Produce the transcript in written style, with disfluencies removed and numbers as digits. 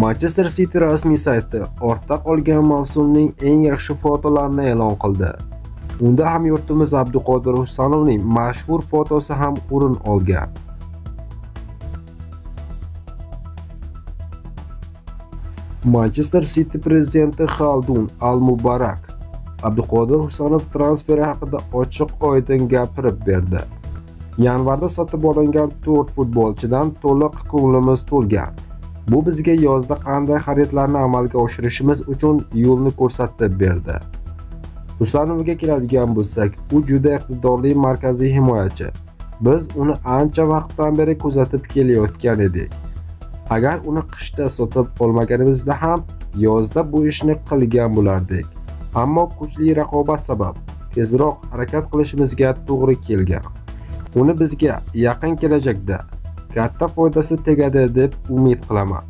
Manchester City rasmiy sayti ortda qolgan mavsumning eng yaxshi fotolarini e'lon qildi. Unda hamyurtimiz Abduqodir Husanovning mashhur fotosi ham o'rin olgan. Manchester City prezidenti Xaldun Al-Mubarak Abduqodir Husanov transferi haqida ochiq-oydin gapirib berdi. Yanvarda sotib olingan 4 futbolchidan to'liq ko'nglimiz to'lgan. Bu bizga yozda qanday xaridlarni amalga oshirishimiz uchun yo'lni ko'rsatib berdi. Husanovga keladigan bo'lsak, u juda iqtidorli markaziy himoyachi. Biz uni ancha vaqtdan beri kuzatib kelayotgan edik. Agar uni qishda sotib olmaganimizda ham yozda bu ishni qilgan bo'lardik. Ammo kuchli raqobat sabab tezroq harakat qilishimizga to'g'ri kelgan. Uni bizga yaqin kelajakda katta foydasi tegadi deb umid qilaman.